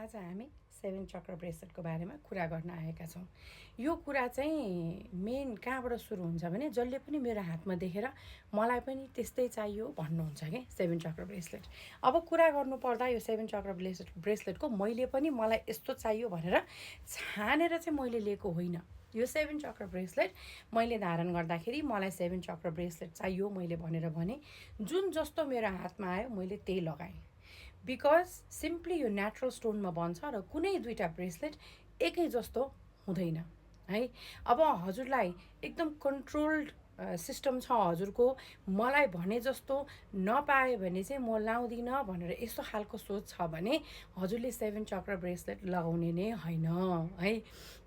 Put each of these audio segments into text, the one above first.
आज हामी 7 चक्र ब्रेसलेटको बारेमा कुरा गर्न आएका छौँ। यो कुरा चाहिँ मेन कहाँबाट सुरु हुन्छ भने जसले पनि मेरो हातमा देखेर मलाई पनि त्यस्तै चाहियो भन्नुहुन्छ के 7 चक्र ब्रेसलेट। अब कुरा गर्नुपर्दा यो 7 चक्र ब्रेसलेटको मैले पनि मलाई यस्तो चाहियो भनेर छानेर चाहिँ मैले लिएको होइन। यो 7 चक्र ब्रेसलेट मैले धारण गर्दाखेरि मलाई 7 चक्र ब्रेसलेट चाहियो मैले भनेर भने जुन जस्तो मेरो हातमा आयो मैले त्यही लगाएँ। बिकज सिम्पली यो नेचुरल स्टोनमा बन्छ र कुनै दुईवटा ब्रेसलेट एकै जस्तो हुँदैन है। अब हजुरलाई एकदम कन्ट्रोल्ड सिस्टम छ हजुरको, मलाई भने जस्तो नपाए भने चाहिँ म लाउँदिनँ भनेर यस्तो खालको सोच छ भने हजुरले 7 चक्र ब्रेसलेट लगाउने नै होइन है।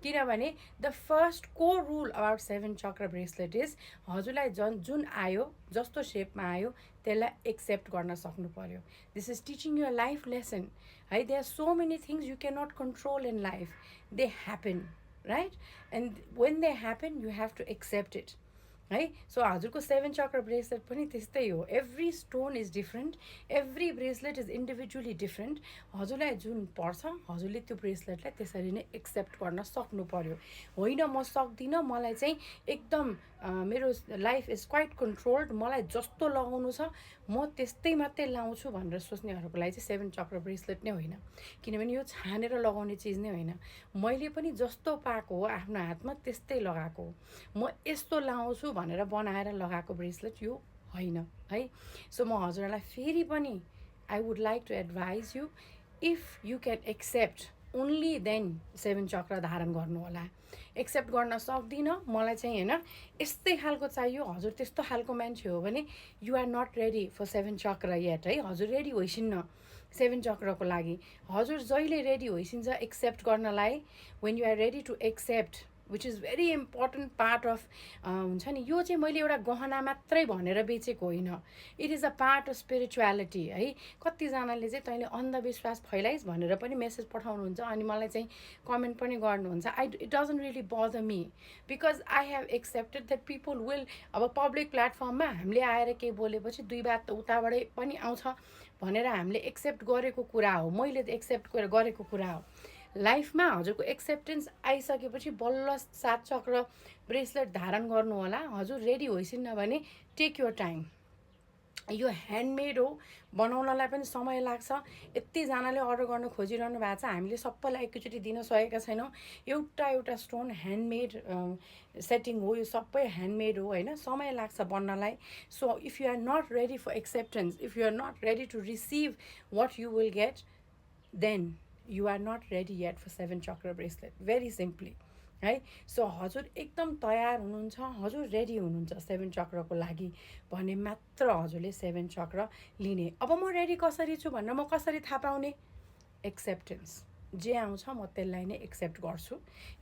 किनभने the first core rule about 7 chakra bracelet is हजुरलाई जुन आयो जस्तो सेपमा आयो त्यसलाई एक्सेप्ट गर्न सक्नु पर्यो। This is teaching your life lesson है। There are so many things you can not control in life, they happen right, and when they happen you have to accept it है। सो हजुरको 7 chakra bracelet पनि त्यस्तै हो। Every stone is different, every bracelet is individually different. हजुरलाई जुन पर्छ हजुरले त्यो ब्रेसलेटलाई त्यसरी नै एक्सेप्ट गर्न सक्नु पर्यो। होइन म सक्दिनँ, मलाई चाहिँ एकदम मेरो लाइफ इज क्वाइट कन्ट्रोल्ड, मलाई जस्तो लगाउनु छ म त्यस्तै मात्रै लाउँछु भनेर सोच्नेहरूको लागि चाहिँ 7 चक्र ब्रेसलेट नै होइन। किनभने यो छानेर लगाउने चिज नै होइन। मैले पनि जस्तो पाएको हो आफ्नो हातमा त्यस्तै लगाएको हो। म यस्तो लाउँछु भनेर बनाएर लगाएको ब्रेसलेट यो होइन है। सो म हजुरलाई फेरि पनि I would like to advise you, if you can accept only then 7 चक्र धारण गर्नु होला। एक्सेप्ट गर्न सक्दिनँ, मलाई चाहिँ होइन यस्तै खालको चाहियो, हजुर त्यस्तो खालको मान्छे हो भने you are not ready for 7 चक्र येट है। हजुर रेडी होइसिन्न 7 चक्रको लागि। हजुर जहिले रेडी होइसिन्छ एक्सेप्ट गर्नलाई, when you are ready to accept, which is very important part of हुन्छ नि। यो चाहिँ मैले एउटा गहना मात्रै भनेर बेचेको होइन, it is a part of spirituality है। कतिजनाले चाहिँ तैँले अन्धविश्वास फैलाइस् भनेर पनि मेसेज पठाउनुहुन्छ अनि मलाई चाहिँ कमेन्ट पनि गर्नुहुन्छ। इट डजन्ट रियली बदर me because I have accepted that people will, अब पब्लिक प्लेटफर्ममा हामीले आएर केही बोलेपछि दुई बात त उताबाटै पनि आउँछ भनेर हामीले एक्सेप्ट गरेको कुरा हो, मैले एक्सेप्ट गरेको कुरा हो। लाइफमा हजुरको एक्सेप्टेन्स आइसकेपछि बल्ल 7 चक्र ब्रेसलेट धारण गर्नु होला। हजुर रेडी होइसिन्न भने टेक योर टाइम। यो ह्यान्डमेड हो, बनाउनलाई पनि समय लाग्छ। यतिजनाले अर्डर गर्न खोजिरहनु भएको छ, हामीले सबैलाई एकैचोटि दिन सकेका छैनौँ। एउटा एउटा स्टोन ह्यान्डमेड सेटिङ हो, यो सबै ह्यान्डमेड हो होइन, समय लाग्छ बन्नलाई। So if you are not ready for acceptance, if you are not ready to receive what you will get, then you are not ready yet for 7 chakra bracelet, very simply है। So हजुर एकदम तयार हुनुहुन्छ, हजुर ready हुनुहुन्छ 7 चक्रको लागि भने मात्र हजुरले 7 चक्र लिने। अब म रेडी कसरी छु भनेर म कसरी थाहा पाउने? एक्सेप्टेन्स, जे आउँछ म त्यसलाई नै एक्सेप्ट गर्छु।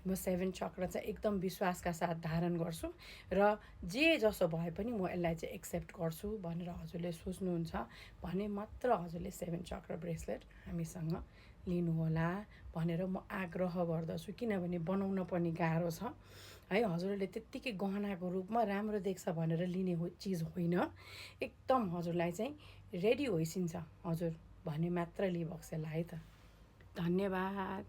म 7 चक्र चाहिँ एकदम विश्वासका साथ धारण गर्छु र जे जसो भए पनि म यसलाई चाहिँ एक्सेप्ट गर्छु भनेर हजुरले सोच्नुहुन्छ भने मात्र हजुरले 7 चक्र ब्रेसलेट हामीसँग लिनुहोला भनेर म आग्रह गर्दछु। किनभने बनाउन पनि गाह्रो छ है। हजुरले त्यत्तिकै गहनाको रूपमा राम्रो देख्छ भनेर लिने चिज होइन। एकदम हजुरलाई चाहिँ रेडी होइसिन्छ हजुर भने मात्र लिबक्सेला है त। धन्यवाद।